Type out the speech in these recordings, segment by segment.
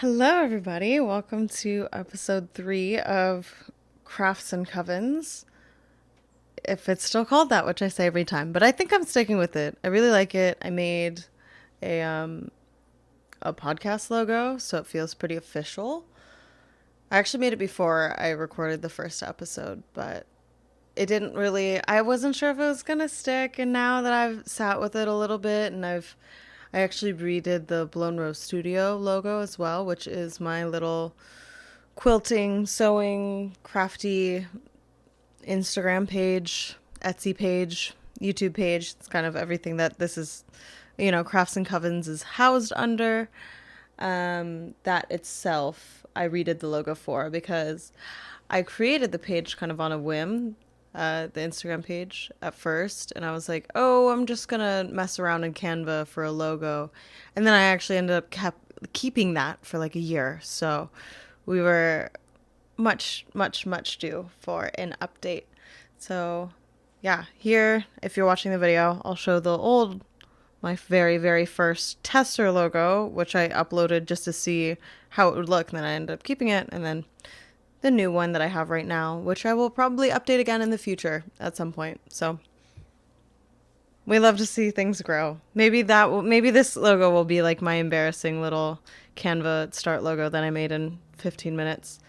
Hello, everybody. Welcome to episode 3 of Crafts Covens. If it's still called that, which I say every time, but I think I'm sticking with it. I really like it. I made a a podcast logo, so it feels pretty official. I actually made it before I recorded the first episode, but it didn't really. I wasn't sure if it was gonna stick, and now that I've sat with it a little bit, and I actually redid the Blown Rose Studio logo as well, which is my little quilting, sewing, crafty Instagram page, Etsy page, YouTube page. It's kind of everything that this is, Crafts Covens is housed under. That itself, I redid the logo for because I created the page kind of on a whim, the Instagram page at first, and I was like, oh, I'm just gonna mess around in Canva for a logo, and then I actually ended up keeping that for like a year. So we were much due for an update. So yeah, here, if you're watching the video, I'll show my very first tester logo, which I uploaded just to see how it would look, and then I ended up keeping it, and then the new one that I have right now, which I will probably update again in the future at some point. So we love to see things grow. Maybe this logo will be like my embarrassing little Canva start logo that I made in 15 minutes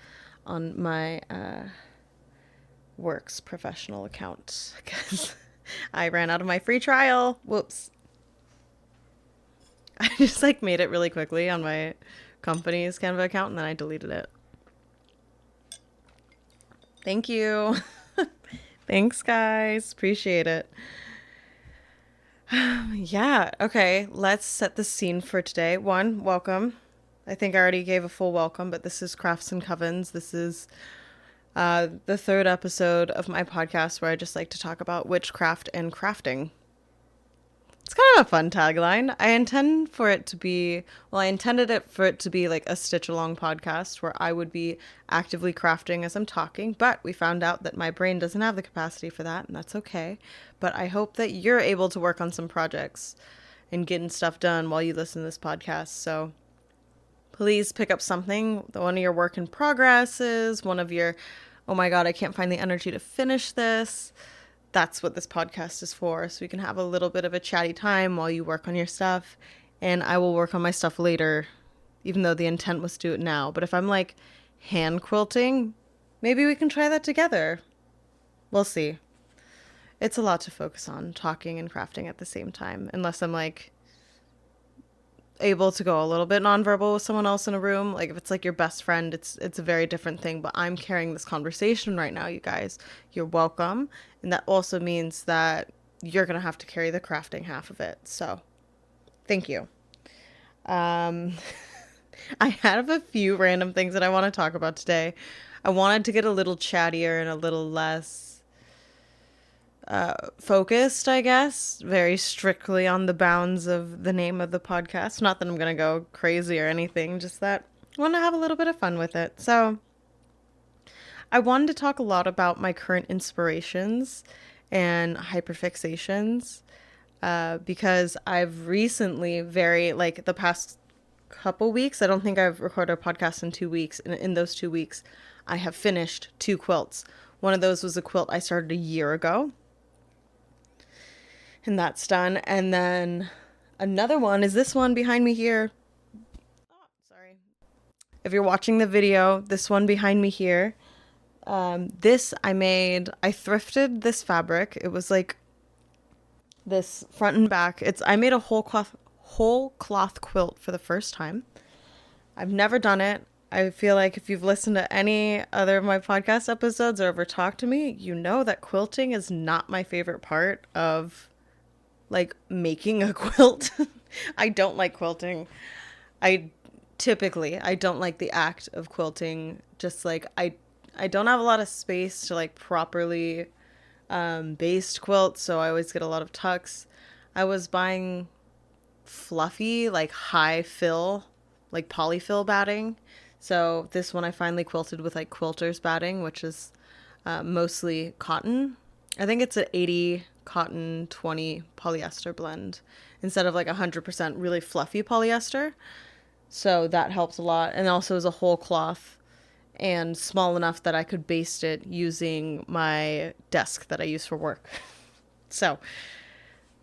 on my Works professional account because I ran out of my free trial. Whoops. I just made it really quickly on my company's Canva account and then I deleted it. Thank you. Thanks, guys. Appreciate it. Yeah. Okay. Let's set the scene for today. One, welcome. I think I already gave a full welcome, but this is Crafts Covens. This is the third episode of my podcast where I just like to talk about witchcraft and crafting. It's kind of a fun tagline. I intended it for it to be like a stitch along podcast where I would be actively crafting as I'm talking, but we found out that my brain doesn't have the capacity for that, and that's okay. But I hope that you're able to work on some projects and getting stuff done while you listen to this podcast. So please pick up something. One of your work in progresses, one of your, oh my God, I can't find the energy to finish this. That's what this podcast is for. So we can have a little bit of a chatty time while you work on your stuff. And I will work on my stuff later, even though the intent was to do it now. But if I'm like hand quilting, maybe we can try that together. We'll see. It's a lot to focus on, talking and crafting at the same time, unless I'm like able to go a little bit nonverbal with someone else in a room. Like if it's like your best friend, it's a very different thing, but I'm carrying this conversation right now, you guys. You're welcome. And that also means that you're going to have to carry the crafting half of it. So thank you. I have a few random things that I want to talk about today. I wanted to get a little chattier and a little less focused, I guess, very strictly on the bounds of the name of the podcast. Not that I'm going to go crazy or anything, just that I want to have a little bit of fun with it. So I wanted to talk a lot about my current inspirations and hyperfixations because I've recently the past couple weeks, I don't think I've recorded a podcast in 2 weeks. And in those 2 weeks, I have finished 2 quilts. One of those was a quilt I started a year ago. And that's done. And then another one is this one behind me here. Oh, sorry. If you're watching the video, this one behind me here. This I thrifted this fabric. It was like this front and back. I made a whole cloth quilt for the first time. I've never done it. I feel like if you've listened to any other of my podcast episodes or ever talked to me, you know that quilting is not my favorite part of like making a quilt. I don't like quilting. I don't like the act of quilting. Just like I don't have a lot of space to like properly baste quilt, so I always get a lot of tucks. I was buying fluffy, like high fill, like polyfill batting. So this one I finally quilted with like quilter's batting, which is mostly cotton. I think it's an 80 cotton, 20 polyester blend instead of like 100% really fluffy polyester. So that helped a lot. And also it was a whole cloth and small enough that I could baste it using my desk that I use for work. So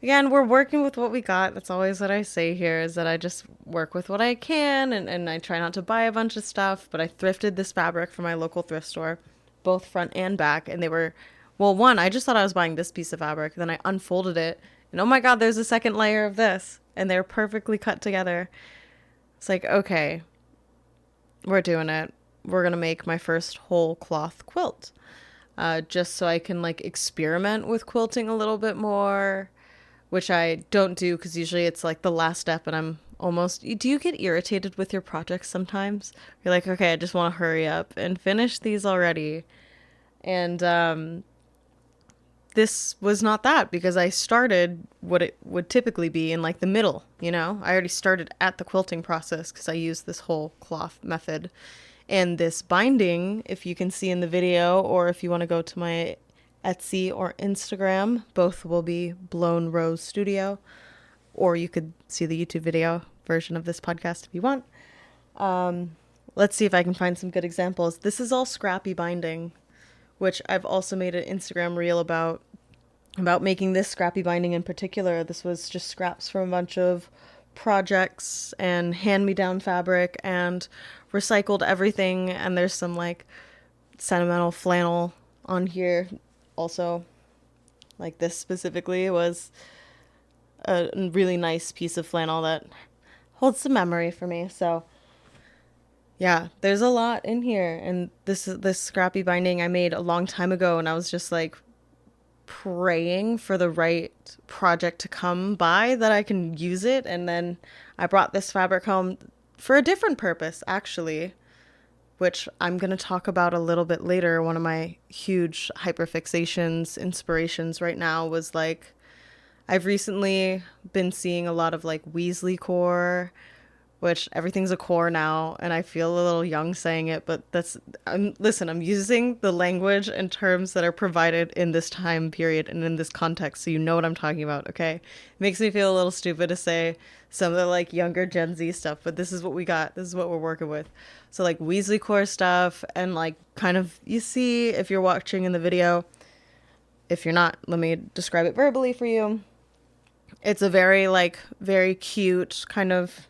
again, we're working with what we got. That's always what I say here, is that I just work with what I can, and I try not to buy a bunch of stuff. But I thrifted this fabric from my local thrift store, both front and back. And they were, well, one, I just thought I was buying this piece of fabric. Then I unfolded it, and oh my God, there's a second layer of this. And they're perfectly cut together. It's like, okay, we're doing it. We're going to make my first whole cloth quilt. Just so I can like experiment with quilting a little bit more, which I don't do because usually it's like the last step and I'm almost. Do you get irritated with your projects sometimes? You're like, okay, I just want to hurry up and finish these already. And this was not that, because I started what it would typically be in like the middle, you know? I already started at the quilting process because I used this whole cloth method. And this binding, if you can see in the video, or if you want to go to my Etsy or Instagram, both will be Blown Rose Studio, or you could see the YouTube video version of this podcast if you want. Let's see if I can find some good examples. This is all scrappy binding, which I've also made an Instagram reel about making this scrappy binding in particular. This was just scraps from a bunch of projects and hand-me-down fabric and recycled everything. And there's some like sentimental flannel on here also. Like this specifically was a really nice piece of flannel that holds some memory for me. So yeah, there's a lot in here. And this scrappy binding I made a long time ago, and I was just like praying for the right project to come by that I can use it. And then I brought this fabric home for a different purpose, actually, which I'm going to talk about a little bit later. One of my huge hyperfixations, inspirations right now was like, I've recently been seeing a lot of like Weasley core, which everything's a core now, and I feel a little young saying it, but listen, I'm using the language and terms that are provided in this time period and in this context, so you know what I'm talking about, okay? It makes me feel a little stupid to say some of the like younger Gen Z stuff, but this is what we got. This is what we're working with. So like Weasley core stuff, and like kind of, you see if you're watching in the video. If you're not, let me describe it verbally for you. It's a very cute kind of,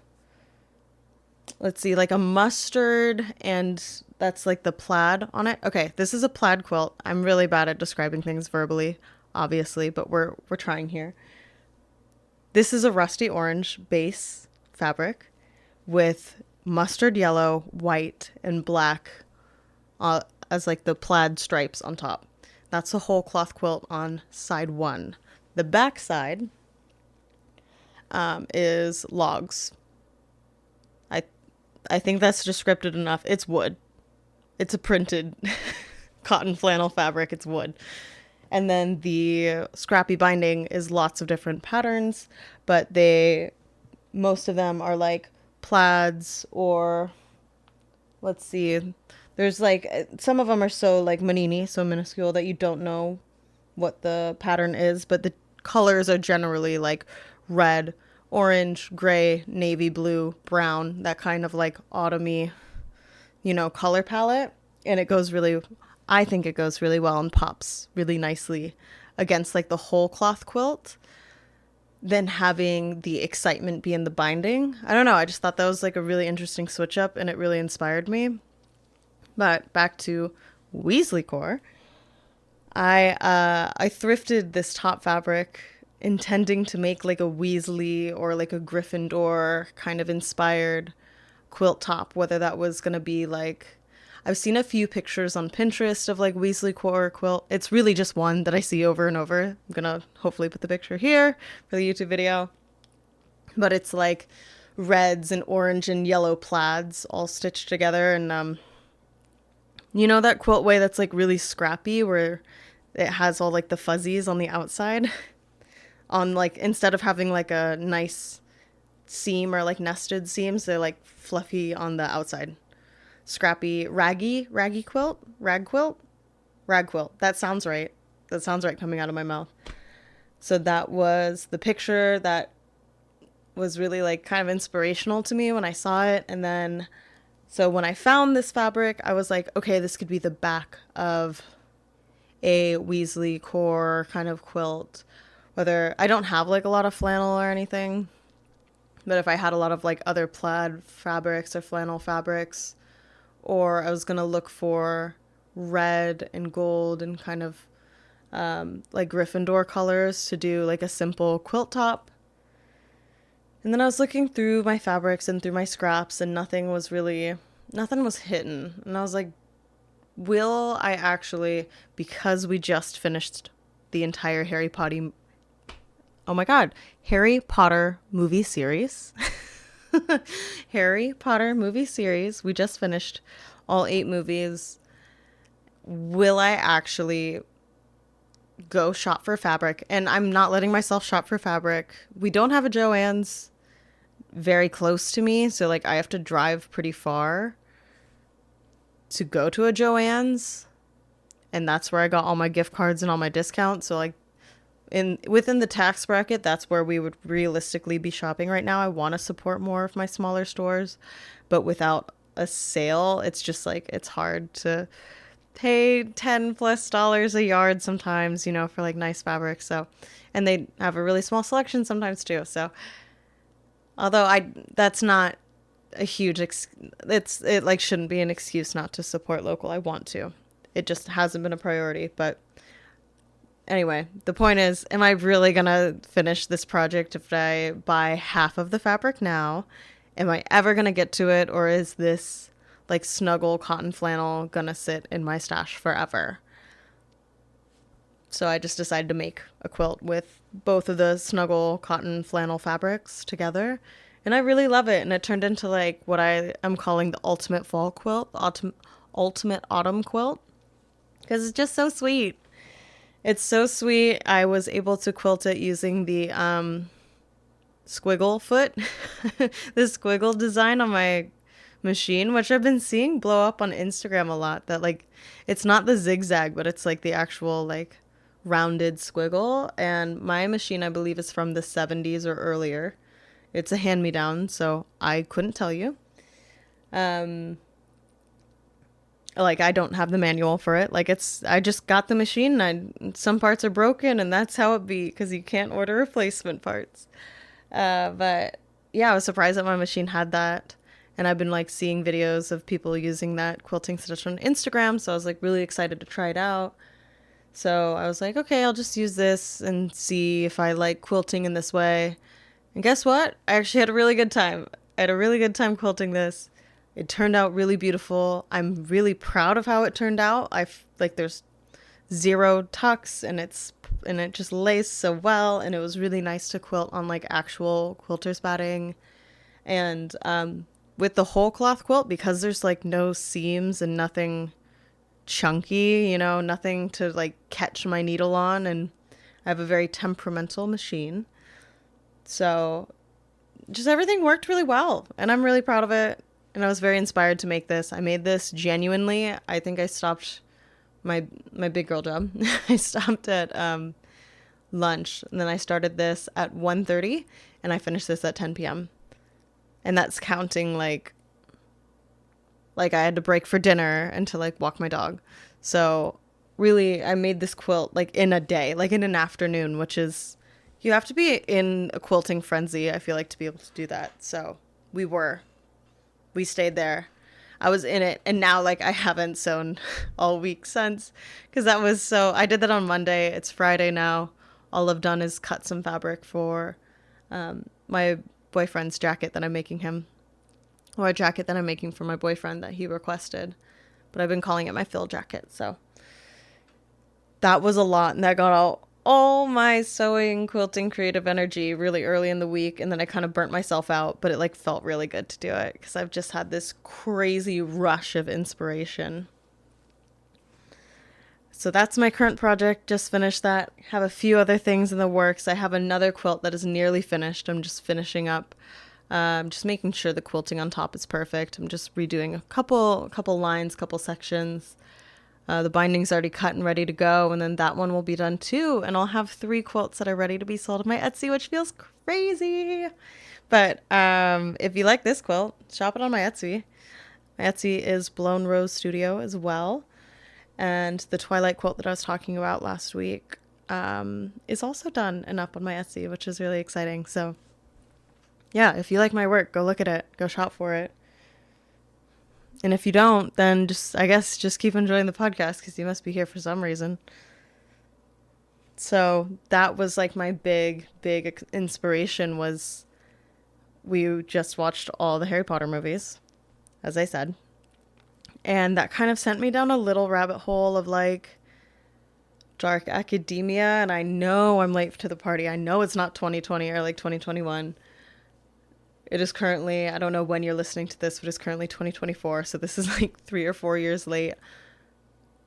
let's see, like a mustard, and that's like the plaid on it. Okay, this is a plaid quilt. I'm really bad at describing things verbally, obviously, but we're trying here. This is a rusty orange base fabric with mustard yellow, white, and black as like the plaid stripes on top. That's a whole cloth quilt on side one. The back side is logs. I think that's descriptive enough. It's wood. It's a printed cotton flannel fabric. It's wood. And then the scrappy binding is lots of different patterns, but most of them are like plaids, or let's see, there's like, some of them are so like manini, so minuscule that you don't know what the pattern is, but the colors are generally like red, orange, gray, navy blue, brown, that kind of like autumny, color palette. And I think it goes really well and pops really nicely against like the whole cloth quilt. Then having the excitement be in the binding. I don't know. I just thought that was like a really interesting switch up, and it really inspired me. But back to Weasley core. I thrifted this top fabric intending to make like a Weasley or like a Gryffindor kind of inspired quilt top, whether that was going to be like, I've seen a few pictures on Pinterest of like Weasley core quilt. It's really just one that I see over and over. I'm going to hopefully put the picture here for the YouTube video. But it's like reds and orange and yellow plaids all stitched together. And that quilt way that's like really scrappy, where it has all like the fuzzies on the outside. On like, instead of having like a nice seam or like nested seams, they're like fluffy on the outside. Scrappy, rag quilt. That sounds right coming out of my mouth. So that was the picture that was really like kind of inspirational to me when I saw it. And then, so when I found this fabric, I was like, okay, this could be the back of a Weasley core kind of quilt. Whether I don't have like a lot of flannel or anything, but if I had a lot of like other plaid fabrics or flannel fabrics, or I was gonna look for red and gold and kind of like Gryffindor colors to do like a simple quilt top. And then I was looking through my fabrics and through my scraps, and nothing was hidden. And I was like, will I actually, because we just finished the entire Harry Potter movie series. Harry Potter movie series. We just finished all 8 movies. Will I actually go shop for fabric? And I'm not letting myself shop for fabric. We don't have a Joann's very close to me, so like I have to drive pretty far to go to a Joann's, and that's where I got all my gift cards and all my discounts. So like within the tax bracket, that's where we would realistically be shopping right now. I want to support more of my smaller stores, but without a sale, it's just like it's hard to pay $10+ a yard sometimes, for like nice fabric. So, and they have a really small selection sometimes too. So, although that's not a huge, it like shouldn't be an excuse not to support local. I want to. It just hasn't been a priority. But anyway, the point is, am I really gonna finish this project if I buy half of the fabric now? Am I ever gonna get to it, or is this like snuggle cotton flannel gonna sit in my stash forever? So I just decided to make a quilt with both of the snuggle cotton flannel fabrics together. And I really love it. And it turned into like what I am calling the ultimate fall quilt, ultimate autumn quilt. Because it's just so sweet. It's so sweet. I was able to quilt it using the squiggle foot, the squiggle design on my machine, which I've been seeing blow up on Instagram a lot. That like, it's not the zigzag, but it's like the actual like rounded squiggle. And my machine, I believe, is from the 70s or earlier. It's a hand-me-down, so I couldn't tell you. Like, I don't have the manual for it. Like, I just got the machine, and some parts are broken, and that's how it be, because you can't order replacement parts. But yeah, I was surprised that my machine had that. And I've been like seeing videos of people using that quilting stitch on Instagram, so I was like really excited to try it out. So I was like, okay, I'll just use this and see if I like quilting in this way. And guess what? I actually had a really good time. I had a really good time quilting this. It turned out really beautiful. I'm really proud of how it turned out. Like there's 0 tucks, and it just lays so well, and it was really nice to quilt on like actual quilter's batting. And with the whole cloth quilt, because there's like no seams and nothing chunky, nothing to like catch my needle on, and I have a very temperamental machine. So just everything worked really well, and I'm really proud of it. And I was very inspired to make this. I made this genuinely. I think I stopped my big girl job. I stopped at lunch, and then I started this at 1:30, and I finished this at 10 p.m. And that's counting like I had to break for dinner and to like walk my dog. So really, I made this quilt like in a day, like in an afternoon, which is, you have to be in a quilting frenzy, I feel like, to be able to do that. So we stayed there. I was in it, and now like I haven't sewn all week since, because I did that on Monday. It's Friday now. All I've done is cut some fabric for my boyfriend's jacket that I'm making him, or a jacket that I'm making for my boyfriend that he requested, but I've been calling it my fill jacket. So that was a lot, and that got all my sewing, quilting, creative energy really early in the week, and then I kind of burnt myself out, but it like felt really good to do it because I've just had this crazy rush of inspiration. So that's my current project. Just finished that. Have a few other things in the works. I have another quilt that is nearly finished. I'm just finishing up, just making sure the quilting on top is perfect. I'm just redoing a couple lines, couple sections. The binding's already cut and ready to go, and then that one will be done too. And I'll have 3 quilts that are ready to be sold on my Etsy, which feels crazy. But if you like this quilt, shop it on my Etsy. My Etsy is Blown Rose Studio as well. And the Twilight quilt that I was talking about last week is also done and up on my Etsy, which is really exciting. So yeah, if you like my work, go look at it. Go shop for it. And if you don't, then I guess just keep enjoying the podcast because you must be here for some reason. So that was like my big inspiration was we just watched all the Harry Potter movies, as I said. And that kind of sent me down a little rabbit hole of like dark academia. And I know I'm late to the party. I know it's not 2020 or like 2021. It is currently, I don't know when you're listening to this, but it's currently 2024. So this is like 3 or 4 years late.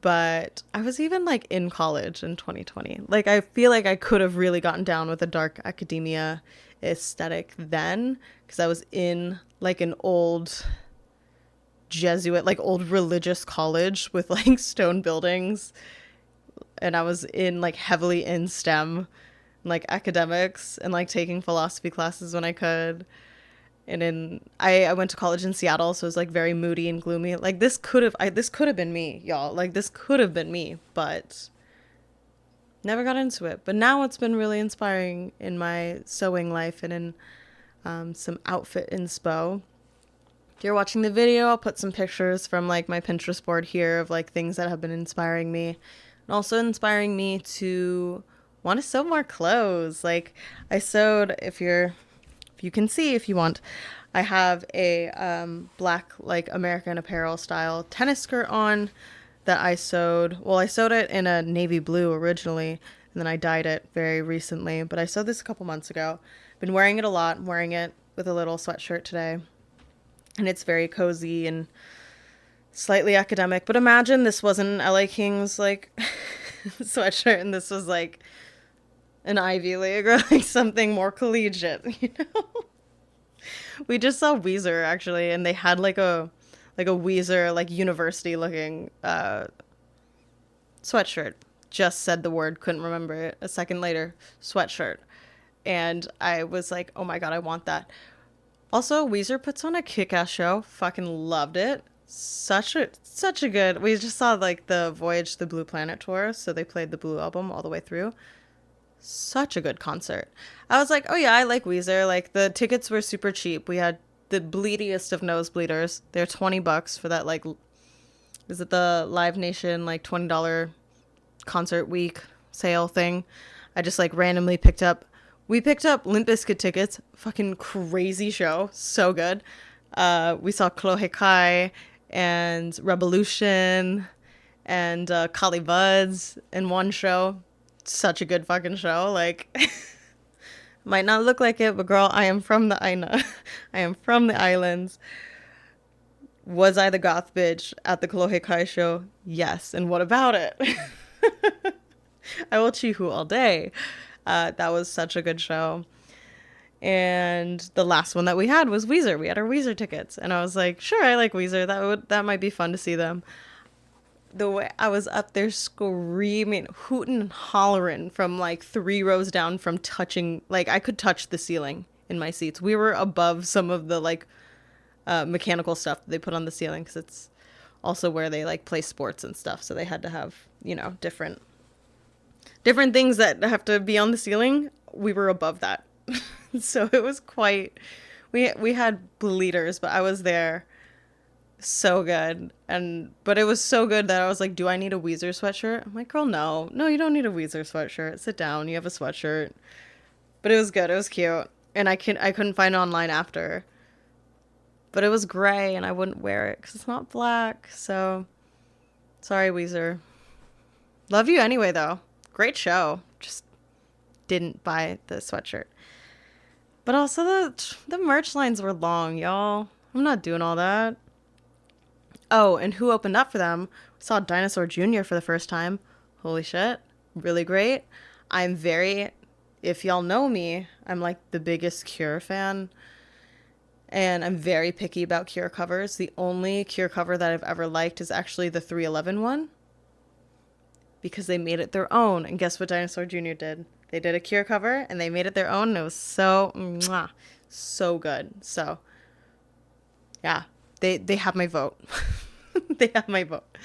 But I was even like in college in 2020. Like I feel like I could have really gotten down with a dark academia aesthetic then, because I was in like an old Jesuit, like old religious college with like stone buildings. And I was in like heavily in STEM, like academics, and like taking philosophy classes when I could. And I went to college in Seattle, so it was like very moody and gloomy. Like this could have been me, y'all. Like this could have been me, but never got into it. But now it's been really inspiring in my sewing life and in some outfit inspo. If you're watching the video, I'll put some pictures from like my Pinterest board here of like things that have been inspiring me, and also inspiring me to want to sew more clothes. Like I sewed, if you can see if you want, I have a black like American Apparel style tennis skirt on that I sewed. Well, I sewed it in a navy blue originally, and then I dyed it very recently, but I sewed this a couple months ago. Been wearing it a lot. I'm wearing it with a little sweatshirt today, and it's very cozy and slightly academic. But imagine this wasn't LA King's like sweatshirt, and this was like an Ivy League or like something more collegiate, you know? We just saw Weezer actually, and they had like a Weezer like university looking sweatshirt. Just said the word, couldn't remember it. A second later, sweatshirt. And I was like, oh my god, I want that. Also, Weezer puts on a kick-ass show. Fucking loved it. Such a good. We just saw like the Voyage to the Blue Planet tour, so they played the Blue album all the way through. Such a good concert. I was like, oh yeah, I like Weezer. Like the tickets were super cheap. We had the bleediest of nosebleeders. They're $20 for that, like, is it the Live Nation like $20 concert week sale thing? I just like randomly picked up. We picked up Limp Bizkit tickets. Fucking crazy show. So good. We saw Chloe Kai and Revolution and Kali Buds in one show. Such a good fucking show. Like, might not look like it, but girl, I am from the Aina. I am from the islands. Was I the goth bitch at the Chloe Kai show? Yes. And what about it? I will chihu all day. That was such a good show. And the last one that we had was Weezer. We had our Weezer tickets, and I was like, sure, I like Weezer. That might be fun to see them. The way I was up there screaming, hooting and hollering from like 3 rows down from touching, like I could touch the ceiling in my seats. We were above some of the like mechanical stuff that they put on the ceiling, because it's also where they like play sports and stuff. So they had to have, you know, different things that have to be on the ceiling. We were above that. So it was quite, we had bleeders, but I was there. So good. But it was so good that I was like, do I need a Weezer sweatshirt? I'm like, girl, no, you don't need a Weezer sweatshirt. Sit down, you have a sweatshirt. But it was good, it was cute, and I couldn't find it online after, but it was gray and I wouldn't wear it because it's not black. So sorry, Weezer. Love you anyway though. Great show. Just didn't buy the sweatshirt. But also the merch lines were long, y'all. I'm not doing all that. Oh, and who opened up for them? We saw Dinosaur Jr. for the first time. Holy shit. Really great. If y'all know me, I'm like the biggest Cure fan. And I'm very picky about Cure covers. The only Cure cover that I've ever liked is actually the 311 one. because they made it their own. And guess what Dinosaur Jr. did? They did a Cure cover and they made it their own. And it was so, mwah, so good. So, yeah, they have my vote. They have my vote.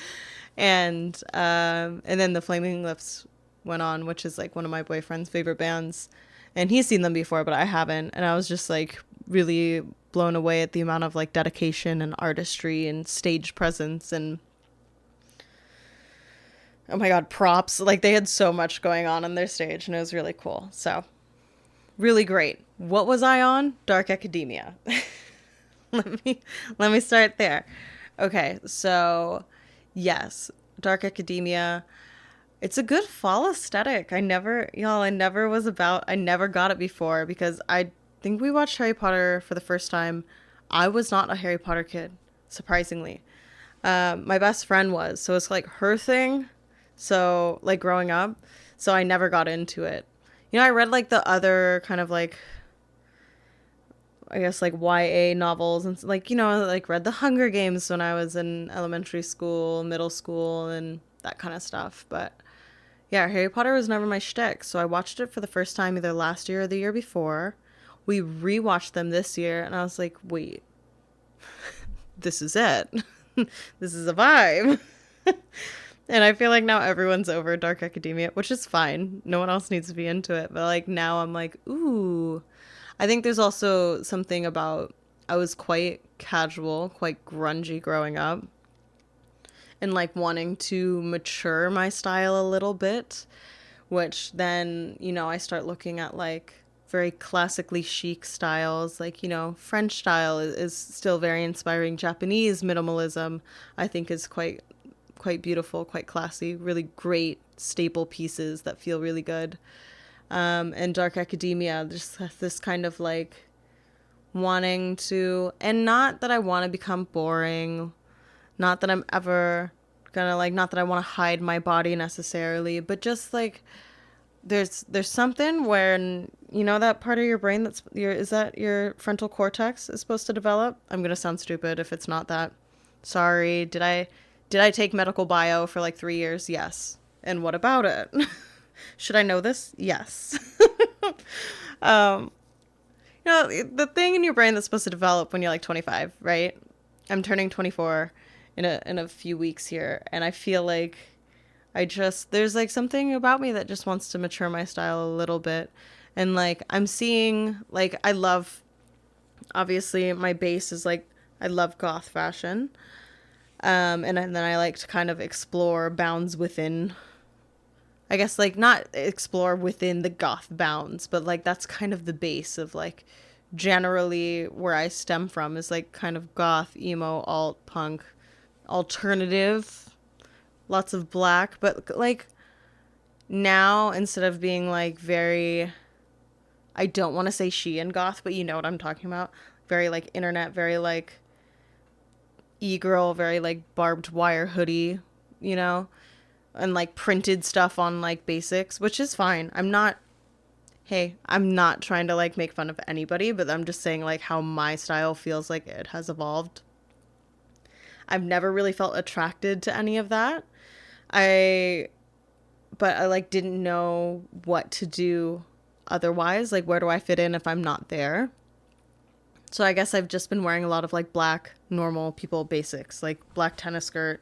And then the Flaming Lips went on, which is like one of my boyfriend's favorite bands. And he's seen them before, but I haven't. And I was just like really blown away at the amount of like dedication and artistry and stage presence and, oh my God, props. Like they had so much going on their stage and it was really cool. So really great. What was I on? Dark Academia. let me start there. Okay, so yes, Dark Academia. It's a good fall aesthetic. I never got it before because I think we watched Harry Potter for the first time. I was not a Harry Potter kid, surprisingly. My best friend was, so it's like her thing. So like growing up, so I never got into it. You know, I read like the other kind of like, I guess like YA novels and like, you know, like read the Hunger Games when I was in elementary school, middle school and that kind of stuff. But yeah, Harry Potter was never my shtick. So I watched it for the first time either last year or the year before. We rewatched them this year and I was like, wait, this is it. This is a vibe. And I feel like now everyone's over Dark Academia, which is fine. No one else needs to be into it. But like now I'm like, ooh. I think there's also something about, I was quite casual, quite grungy growing up. And like wanting to mature my style a little bit. Which then, you know, I start looking at like very classically chic styles. Like, you know, French style is still very inspiring. Japanese minimalism, I think, is quite beautiful, quite classy, really great staple pieces that feel really good. And Dark Academia just has this kind of like wanting to, and not that I want to become boring, not that I'm ever gonna like, not that I want to hide my body necessarily, but just like there's something when, you know, that part of your brain that's is that your frontal cortex is supposed to develop. I'm gonna sound stupid if it's not that. Sorry, did I take medical bio for like 3 years? Yes. And what about it? Should I know this? Yes. You know, the thing in your brain that's supposed to develop when you're like 25, right? I'm turning 24 in a few weeks here, and I feel like there's like something about me that just wants to mature my style a little bit. And like I'm seeing, like, I love, obviously my base is like, I love goth fashion. And then I like to kind of explore bounds within, I guess, like not explore within the goth bounds, but like that's kind of the base of like generally where I stem from is like kind of goth, emo, alt, punk, alternative, lots of black. But like now, instead of being like very, I don't want to say she and goth, but you know what I'm talking about, very like internet, very like e-girl, very like barbed wire hoodie, you know, and like printed stuff on like basics, which is fine. I'm not trying to like make fun of anybody, but I'm just saying like how my style feels like it has evolved. I've never really felt attracted to any of that. But I like didn't know what to do otherwise. Like, where do I fit in if I'm not there? So I guess I've just been wearing a lot of like black, normal people basics, like black tennis skirt,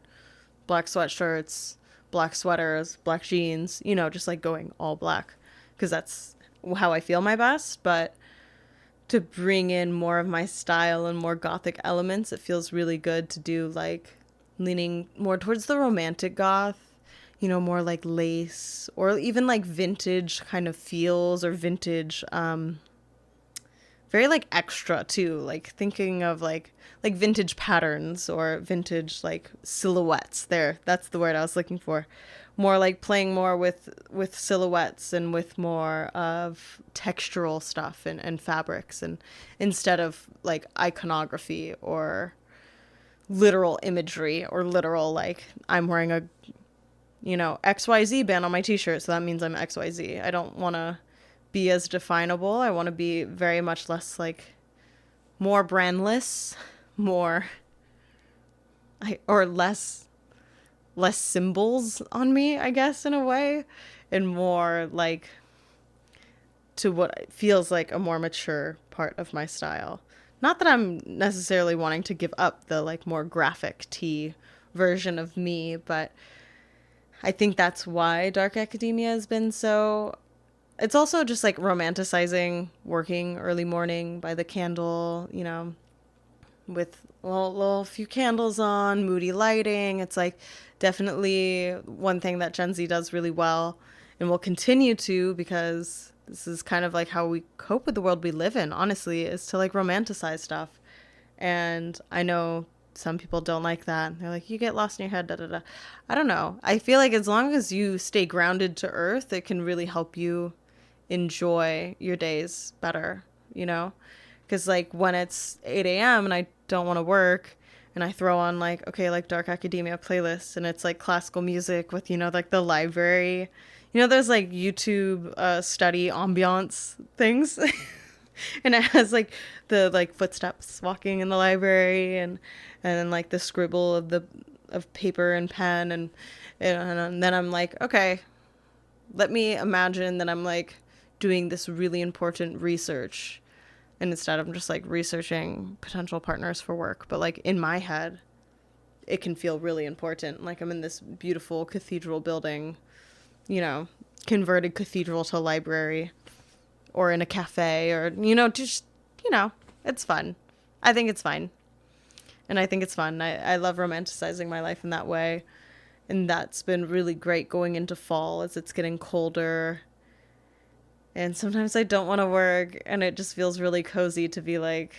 black sweatshirts, black sweaters, black jeans, you know, just like going all black because that's how I feel my best. But to bring in more of my style and more gothic elements, it feels really good to do like leaning more towards the romantic goth, you know, more like lace or even like vintage kind of feels or vintage, very like extra too, like thinking of like vintage patterns or vintage like silhouettes. That's the word I was looking for. More like playing more with silhouettes and with more of textural stuff and fabrics, and instead of like iconography or literal imagery or literal like I'm wearing a, you know, XYZ band on my t-shirt, so that means I'm XYZ. I don't want to be as definable. I want to be very much less like more brandless, more or less less symbols on me, I guess, in a way, and more like to what feels like a more mature part of my style. Not that I'm necessarily wanting to give up the like more graphic tee version of me, but I think that's why dark academia has been so. It's also just like romanticizing working early morning by the candle, with little few candles on, moody lighting. It's like definitely one thing that Gen Z does really well and will continue to, because this is kind of like how we cope with the world we live in, honestly, is to like romanticize stuff. And I know some people don't like that. They're like, you get lost in your head, da da da. I don't know. I feel like as long as you stay grounded to earth, it can really help you enjoy your days better, you know? Because like when it's 8 a.m. and I don't want to work and I throw on like, okay, like dark academia playlist, and it's like classical music with, like the library, there's like YouTube study ambiance things. And it has like the like footsteps walking in the library, and then like the scribble of paper and pen, and then I'm like, okay, let me imagine that I'm like doing this really important research, and instead I'm just like researching potential partners for work, but like in my head it can feel really important, like I'm in this beautiful cathedral building, converted cathedral to library, or in a cafe, or just it's fun. I think it's fine, and I think it's fun. I love romanticizing my life in that way, and that's been really great going into fall as it's getting colder. And sometimes I don't want to work, and it just feels really cozy to be like,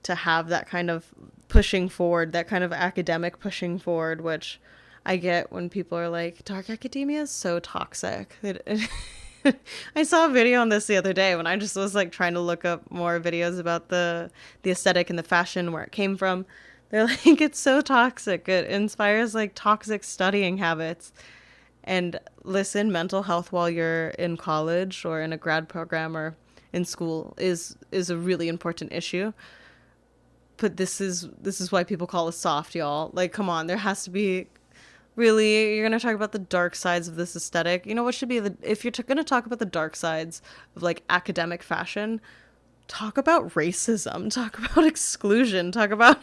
to have that kind of pushing forward, that kind of academic pushing forward, which I get when people are like, dark academia is so toxic. I saw a video on this the other day when I just was like trying to look up more videos about the aesthetic and the fashion, where it came from. They're like, it's so toxic. It inspires like toxic studying habits. And listen, mental health while you're in college or in a grad program or in school is a really important issue. But this is why people call us soft, y'all. Like, come on, there has to be. Really, you're going to talk about the dark sides of this aesthetic? You know what should be if you're going to talk about the dark sides of like academic fashion, talk about racism, talk about exclusion, talk about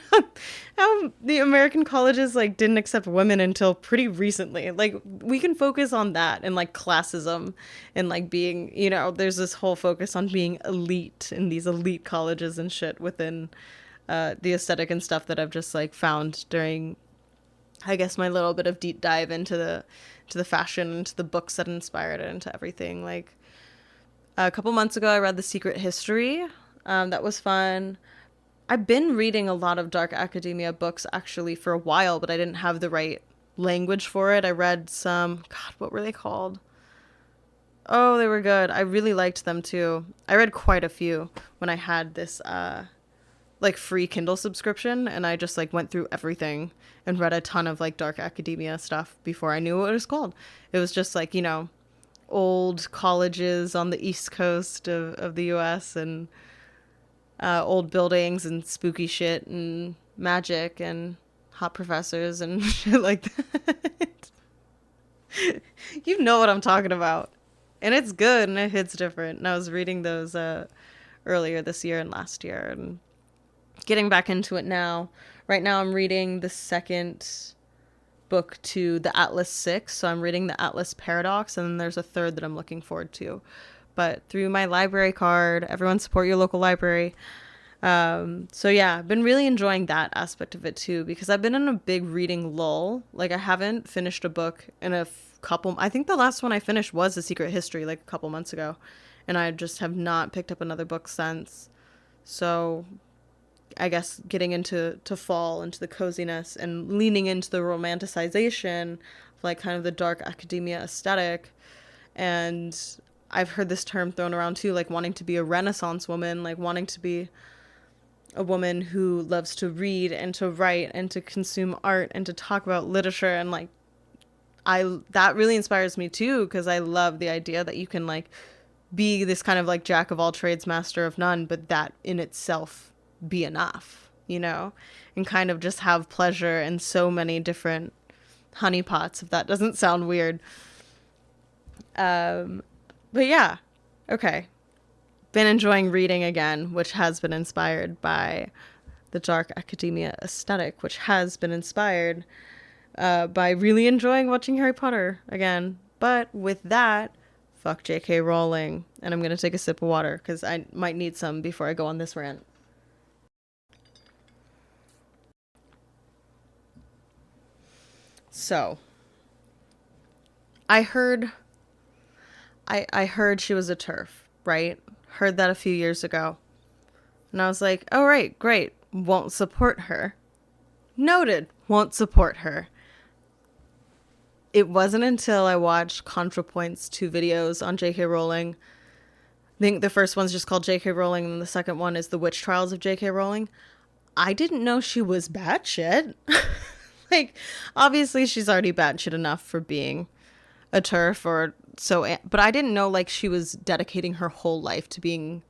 how the American colleges like didn't accept women until pretty recently. Like, we can focus on that, and like classism, and like being, there's this whole focus on being elite in these elite colleges and shit within the aesthetic and stuff that I've just like found during, I guess, my little bit of deep dive into the fashion, into the books that inspired it, into everything. Like a couple months ago, I read The Secret History. That was fun. I've been reading a lot of dark academia books actually for a while, but I didn't have the right language for it. I read some, God, what were they called? Oh, they were good. I really liked them too. I read quite a few when I had this like free Kindle subscription, and I just like went through everything and read a ton of like dark academia stuff before I knew what it was called. It was just like, old colleges on the East Coast of the US, and old buildings and spooky shit and magic and hot professors and shit like that. You know what I'm talking about. And it's good, and it hits different. And I was reading those earlier this year and last year, and getting back into it now. Right now I'm reading the second book to the Atlas 6. So I'm reading the Atlas Paradox, and then there's a third that I'm looking forward to. But through my library card, everyone support your local library. So yeah, I've been really enjoying that aspect of it too, because I've been in a big reading lull. Like, I haven't finished a book in a couple. I think the last one I finished was The Secret History, like a couple months ago. And I just have not picked up another book since. So I guess getting into fall, into the coziness, and leaning into the romanticization of like kind of the dark academia aesthetic. And I've heard this term thrown around too, like wanting to be a Renaissance woman, like wanting to be a woman who loves to read and to write and to consume art and to talk about literature. And like, that really inspires me too, because I love the idea that you can like be this kind of like jack of all trades, master of none, but that in itself be enough, you know, and kind of just have pleasure in so many different honeypots, if that doesn't sound weird. But yeah, okay. Been enjoying reading again, which has been inspired by the dark academia aesthetic, which has been inspired by really enjoying watching Harry Potter again. But with that, fuck J.K. Rowling. And I'm going to take a sip of water because I might need some before I go on this rant. So, I heard she was a TERF, right? Heard that a few years ago. And I was like, oh, right, great. Won't support her. Noted. Won't support her. It wasn't until I watched ContraPoint's 2 videos on J.K. Rowling. I think the first one's just called J.K. Rowling, and the second one is The Witch Trials of J.K. Rowling. I didn't know she was batshit. Like, obviously she's already batshit enough for being a TERF or so, but I didn't know, like, she was dedicating her whole life to being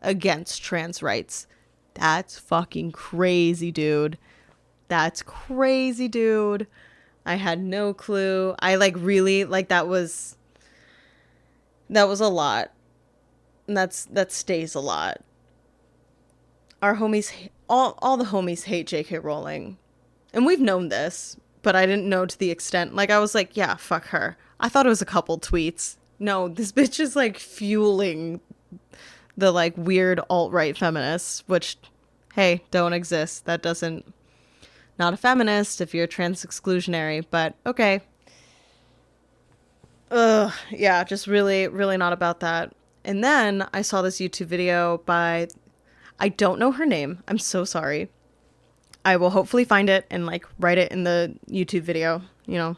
against trans rights. That's fucking crazy, dude. That's crazy, dude. I had no clue. I like really like that was a lot. And that stays a lot. Our homies, all the homies hate J.K. Rowling. And we've known this, but I didn't know to the extent. Like, I was like, yeah, fuck her. I thought it was a couple tweets. No, this bitch is like fueling the like weird alt-right feminists, which, hey, don't exist. That doesn't, not a feminist if you're trans exclusionary, but okay. Ugh, yeah, just really, really not about that. And then I saw this YouTube video by, I don't know her name. I'm so sorry. I will hopefully find it and like write it in the YouTube video, you know,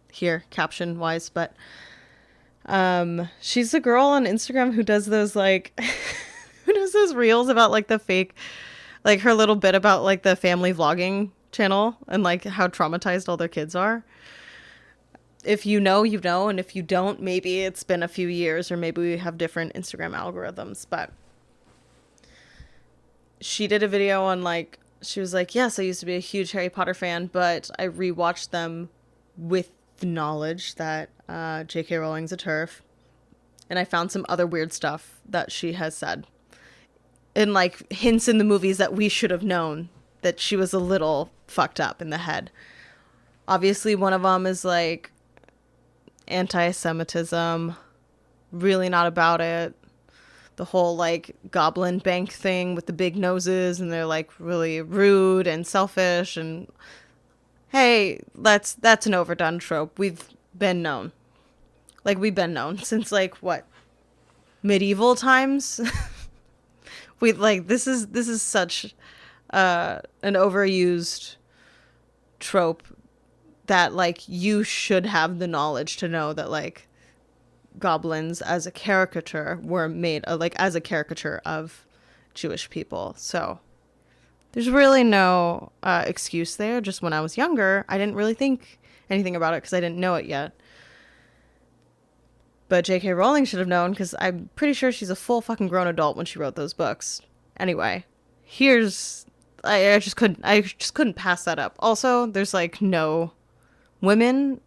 here caption wise, but she's a girl on Instagram who does those like who does those reels about like the fake, like her little bit about like the family vlogging channel and like how traumatized all their kids are. If you know, you know, and if you don't, maybe it's been a few years or maybe we have different Instagram algorithms, but she did a video on like, she was like, yes, I used to be a huge Harry Potter fan, but I rewatched them with the knowledge that J.K. Rowling's a TERF. And I found some other weird stuff that she has said. And like hints in the movies that we should have known that she was a little fucked up in the head. Obviously, one of them is like anti-Semitism. Really not about it. The whole like goblin bank thing with the big noses and they're like really rude and selfish and hey, that's an overdone trope. We've been known. Like we've been known since like what? Medieval times? We like this is such an overused trope that like you should have the knowledge to know that like goblins as a caricature were made like as a caricature of Jewish people. So there's really no excuse there. Just when I was younger, I didn't really think anything about it because I didn't know it yet. But J.K. Rowling should have known because I'm pretty sure she's a full fucking grown adult when she wrote those books. Anyway, I just couldn't pass that up. Also, there's like no women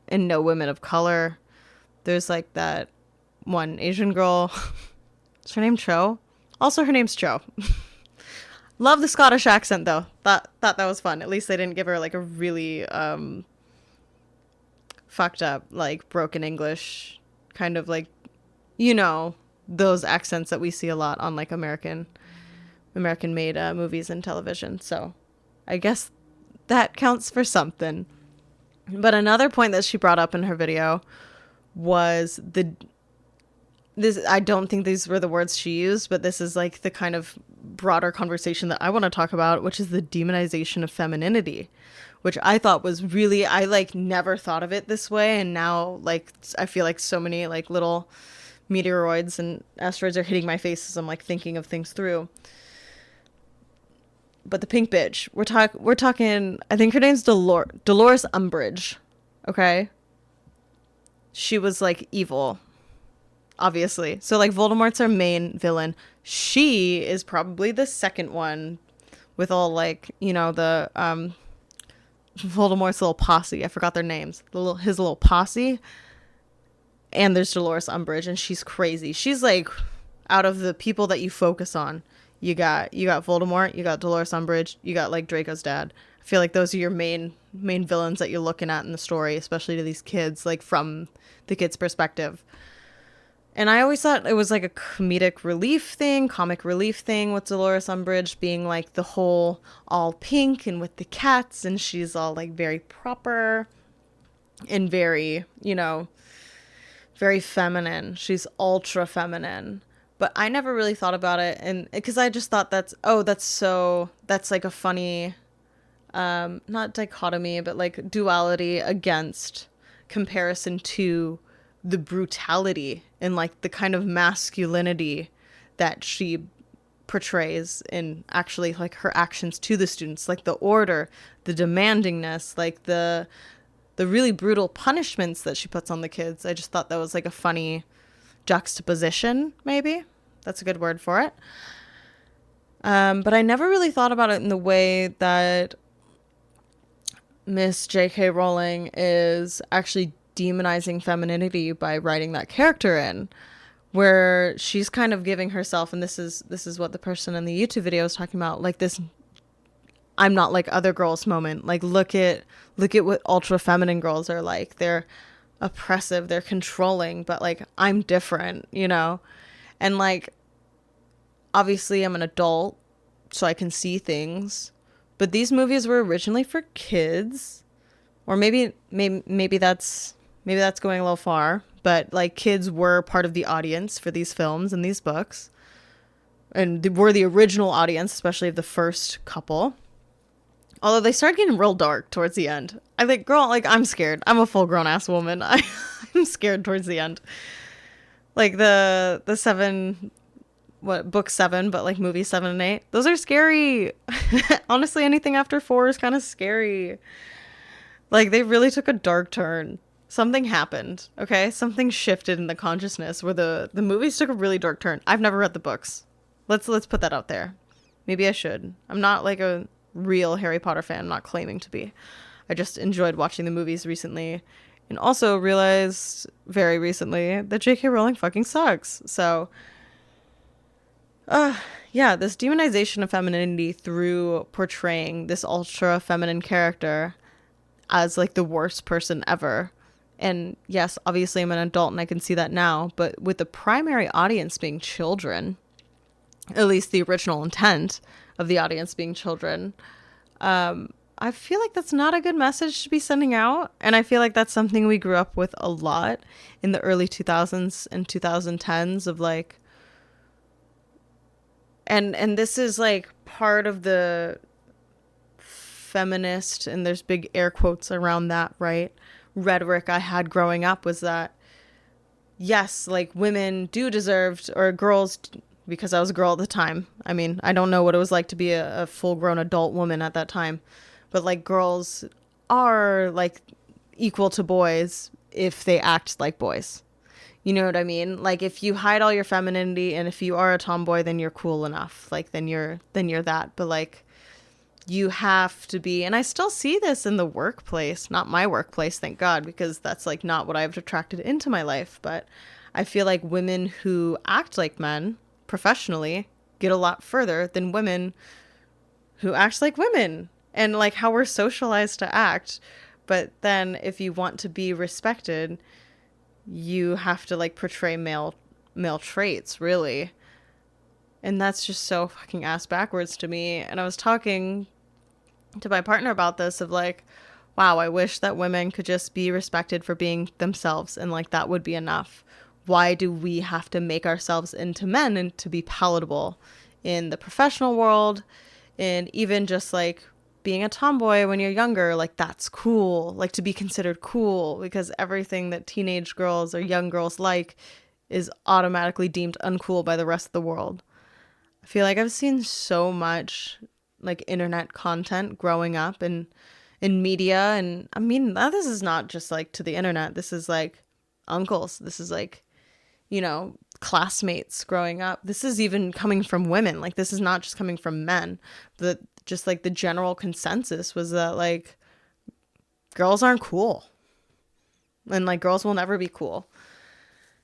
and no women of color. There's like that one Asian girl. Is her name Cho? Also, her name's Cho. Love the Scottish accent though. Thought that was fun. At least they didn't give her like a really fucked up like broken English kind of like, you know, those accents that we see a lot on like American made movies and television. So I guess that counts for something. But another point that she brought up in her video was I don't think these were the words she used, but this is like the kind of broader conversation that I want to talk about, which is the demonization of femininity, which I thought was really, I like never thought of it this way. And now like, I feel like so many like little meteoroids and asteroids are hitting my face as I'm like thinking of things through. But the pink bitch, we're talking, I think her name's Dolores Umbridge. Okay. She was like evil, obviously. So like Voldemort's our main villain. She is probably the second one with all like, you know, the Voldemort's little posse. I forgot their names. His little posse. And there's Dolores Umbridge, and she's crazy. She's like, out of the people that you focus on, you got Voldemort, you got Dolores Umbridge, you got like Draco's dad. I feel like those are your main villains that you're looking at in the story, especially to these kids, like from the kids' perspective. And I always thought it was like a comic relief thing with Dolores Umbridge being like the whole all pink and with the cats, and she's all like very proper and very, you know, very feminine. She's ultra feminine. But I never really thought about it, and because I just thought that's like a funny not dichotomy, but like duality against comparison to the brutality and like the kind of masculinity that she portrays in actually like her actions to the students, like the order, the demandingness, like the really brutal punishments that she puts on the kids. I just thought that was like a funny juxtaposition, maybe that's a good word for it. But I never really thought about it in the way that Miss J.K. Rowling is actually demonizing femininity by writing that character in, where she's kind of giving herself, and this is what the person in the YouTube video is talking about, like this I'm not like other girls moment. Like look at what ultra feminine girls are like. They're oppressive, they're controlling, but like I'm different, you know? And like obviously I'm an adult, so I can see things. But these movies were originally for kids, or maybe that's going a little far. But like kids were part of the audience for these films and these books, and they were the original audience, especially of the first couple. Although they started getting real dark towards the end. I think, girl, like I'm scared. I'm a full grown ass woman. I'm scared towards the end. Like the seven. Book 7, but like movie 7 and 8, those are scary. Honestly, anything after 4 is kind of scary. Like they really took a dark turn. Something happened, okay? Something shifted in the consciousness where the movies took a really dark turn. I've never read the books. Let's put that out there. Maybe I should. I'm not like a real Harry Potter fan. I'm not claiming to be. I just enjoyed watching the movies recently, and also realized very recently that J.K. Rowling fucking sucks. So yeah, this demonization of femininity through portraying this ultra feminine character as like the worst person ever. And yes, obviously I'm an adult and I can see that now, but with the primary audience being children, at least the original intent of the audience being children, I feel like that's not a good message to be sending out. And I feel like that's something we grew up with a lot in the early 2000s and 2010s of like, and this is like part of the feminist, and there's big air quotes around that, right? Rhetoric I had growing up was that, yes, like women do deserve, or girls, because I was a girl at the time. I mean, I don't know what it was like to be a full grown adult woman at that time, but like girls are like equal to boys if they act like boys. You know what I mean? Like if you hide all your femininity and if you are a tomboy, then you're cool enough. Like then you're that. But like you have to be, and I still see this in the workplace, not my workplace, thank God, because that's like not what I've attracted into my life. But I feel like women who act like men professionally get a lot further than women who act like women, and like how we're socialized to act. But then if you want to be respected, you have to like portray male traits, really. And that's just so fucking ass backwards to me. And I was talking to my partner about this of like, wow, I wish that women could just be respected for being themselves, and like that would be enough. Why do we have to make ourselves into men and to be palatable in the professional world? And even just like being a tomboy when you're younger, like that's cool, like to be considered cool, because everything that teenage girls or young girls like is automatically deemed uncool by the rest of the world. I feel like I've seen so much like internet content growing up and in media, and I mean this is not just like to the internet, this is like uncles, this is like, you know, classmates growing up. This is even coming from women. Like this is not just coming from men. The just like the general consensus was that like girls aren't cool. And like girls will never be cool.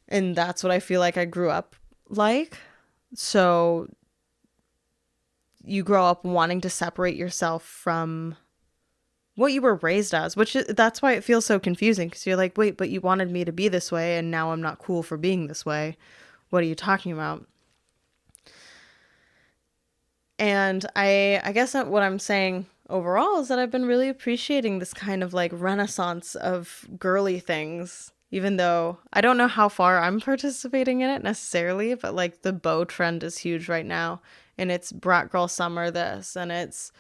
And that's what I feel like I grew up like. So you grow up wanting to separate yourself from what you were raised as, that's why it feels so confusing, because you're like, wait, but you wanted me to be this way and now I'm not cool for being this way. What are you talking about? And I guess that what I'm saying overall is that I've been really appreciating this kind of like renaissance of girly things, even though I don't know how far I'm participating in it necessarily, but like the bow trend is huge right now, and it's brat girl summer this, and it's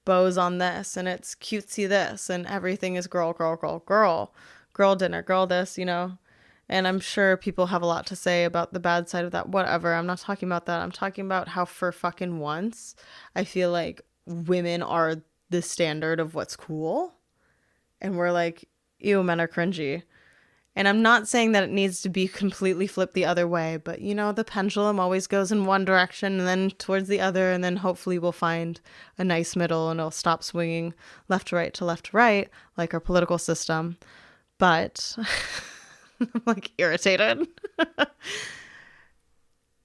bows on this, and it's cutesy this, and everything is girl, girl, girl, girl, girl dinner, girl this, you know? And I'm sure people have a lot to say about the bad side of that. Whatever. I'm not talking about that. I'm talking about how for fucking once, I feel like women are the standard of what's cool. And we're like, ew, men are cringy. And I'm not saying that it needs to be completely flipped the other way, but you know, the pendulum always goes in one direction and then towards the other, and then hopefully we'll find a nice middle and it'll stop swinging left to right, like our political system. But I'm like irritated.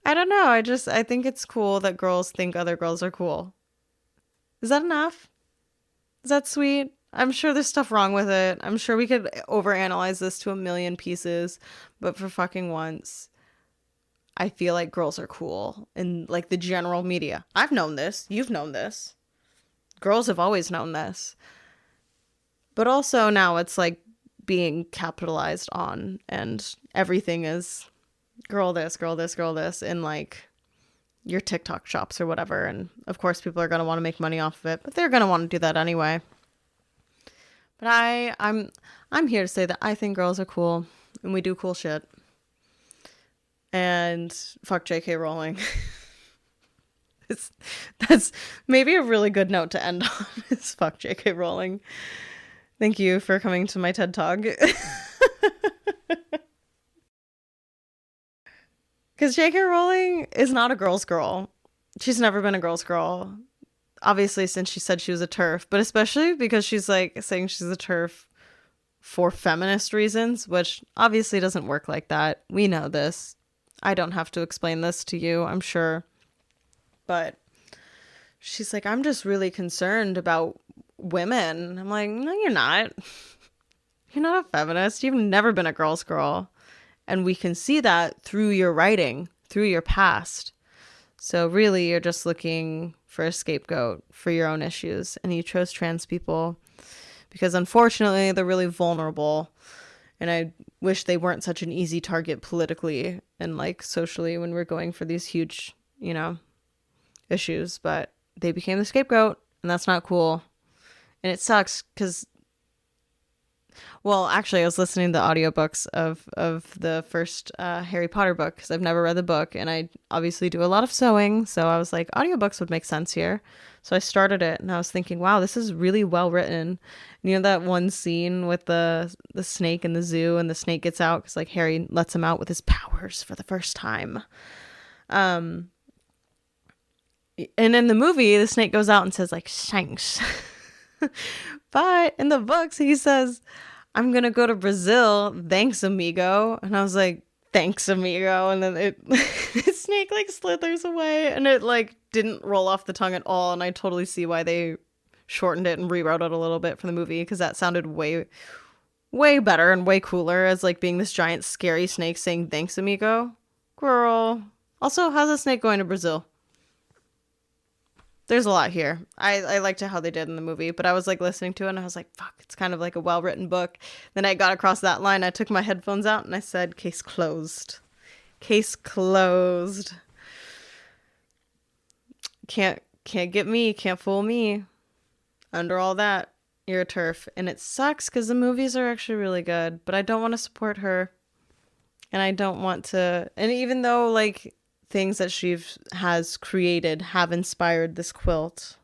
I don't know. I think it's cool that girls think other girls are cool. Is that enough? Is that sweet? I'm sure there's stuff wrong with it. I'm sure we could overanalyze this to a million pieces, but for fucking once, I feel like girls are cool in like the general media. I've known this. You've known this. Girls have always known this. But also now it's like being capitalized on, and everything is girl this, girl this, girl this in like your TikTok shops or whatever. And of course people are going to want to make money off of it, but they're going to want to do that anyway. But I'm here to say that I think girls are cool and we do cool shit. And fuck J.K. Rowling. That's maybe a really good note to end on, is fuck J.K. Rowling. Thank you for coming to my TED Talk. Because J.K. Rowling is not a girl's girl. She's never been a girl's girl. Obviously, since she said she was a TERF, but especially because she's like saying she's a TERF for feminist reasons, which obviously doesn't work like that. We know this. I don't have to explain this to you, I'm sure. But she's like, I'm just really concerned about women. I'm like, no, you're not. You're not a feminist. You've never been a girl's girl. And we can see that through your writing, through your past. So really, you're just looking for a scapegoat for your own issues. And you chose trans people because unfortunately, they're really vulnerable. And I wish they weren't such an easy target politically and like socially when we're going for these huge, you know, issues. But they became the scapegoat, and that's not cool. And it sucks because, well, actually, I was listening to the audiobooks of the first Harry Potter book because I've never read the book, and I obviously do a lot of sewing, so I was like, audiobooks would make sense here. So I started it, and I was thinking, wow, this is really well written. And you know that one scene with the snake in the zoo, and the snake gets out because like Harry lets him out with his powers for the first time. And in the movie, the snake goes out and says like, "Shanks." But in the books, he says, I'm going to go to Brazil. Thanks, amigo. And I was like, thanks, amigo. And then the snake like slithers away, and it like didn't roll off the tongue at all. And I totally see why they shortened it and rewrote it a little bit for the movie, because that sounded way, way better and way cooler as like being this giant scary snake saying thanks, amigo. Girl. Also, how's a snake going to Brazil? There's a lot here. I liked how they did in the movie, but I was like listening to it and I was like, fuck, it's kind of like a well-written book. Then I got across that line. I took my headphones out and I said, case closed. Case closed. Can't get me. Can't fool me. Under all that, you're a TERF. And it sucks because the movies are actually really good, but I don't want to support her. And I don't want to. And even though like things that she has created have inspired this quilt,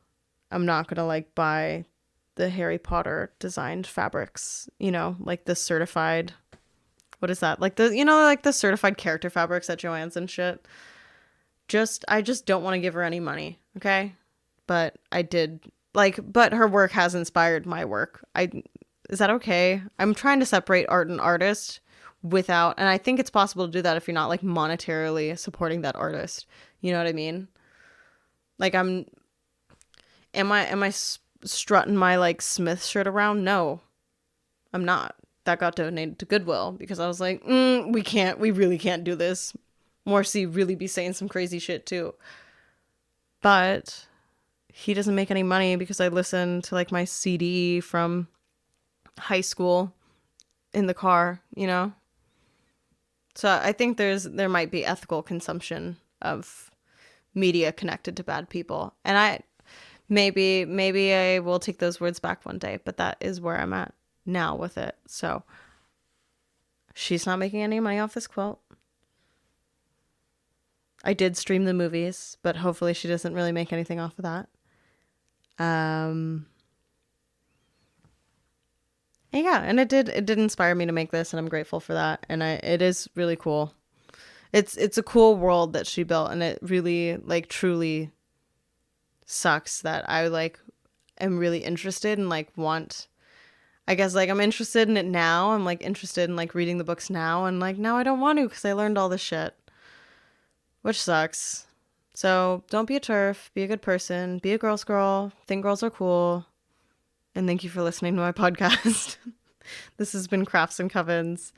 I'm not gonna like buy the Harry Potter designed fabrics, you know, like the certified, what is that, like the, you know, like the certified character fabrics at Joann's and shit. I just don't want to give her any money, okay? but I did but her work has inspired my work. Is that okay? I'm trying to separate art and artist and I think it's possible to do that if you're not like monetarily supporting that artist. You know what I mean? Like am I strutting my like Smith shirt around? No, I'm not. That got donated to Goodwill because I was like, we really can't do this. Morrissey really be saying some crazy shit too. But he doesn't make any money because I listen to like my CD from high school in the car, you know? So I think there might be ethical consumption of media connected to bad people. And maybe I will take those words back one day, but that is where I'm at now with it. So she's not making any money off this quilt. I did stream the movies, but hopefully she doesn't really make anything off of that. Yeah, and it did inspire me to make this, and I'm grateful for that. And it is really cool. It's a cool world that she built, and it really like truly sucks that I like am really interested and like want. I guess like I'm interested in it now. I'm like interested in like reading the books now, and like now I don't want to because I learned all this shit, which sucks. So don't be a TERF, be a good person, be a girl's girl, think girls are cool, and thank you for listening to my podcast. This has been Crafts and Covens,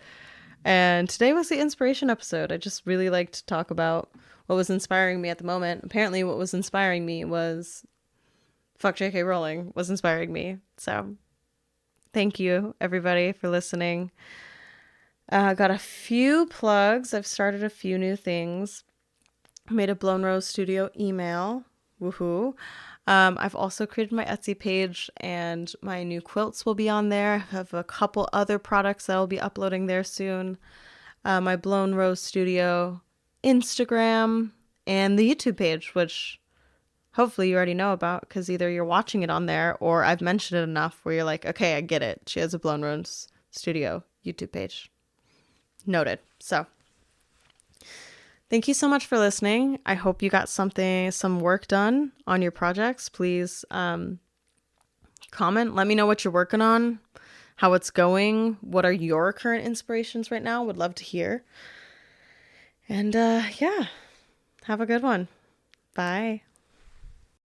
and today was the inspiration episode. I just really like to talk about what was inspiring me at the moment. Apparently what was inspiring me was fuck J.K. Rowling was inspiring me. So thank you everybody for listening. Got a few plugs. I've started a few new things. Made a Blown Rose Studio email. Woohoo. I've also created my Etsy page, and my new quilts will be on there. I have a couple other products that I'll be uploading there soon. My Blown Rose Studio Instagram and the YouTube page, which hopefully you already know about because either you're watching it on there or I've mentioned it enough where you're like, okay, I get it. She has a Blown Rose Studio YouTube page. Noted. So thank you so much for listening. I hope you got some work done on your projects. Please comment. Let me know what you're working on, how it's going. What are your current inspirations right now? Would love to hear. And yeah, have a good one. Bye.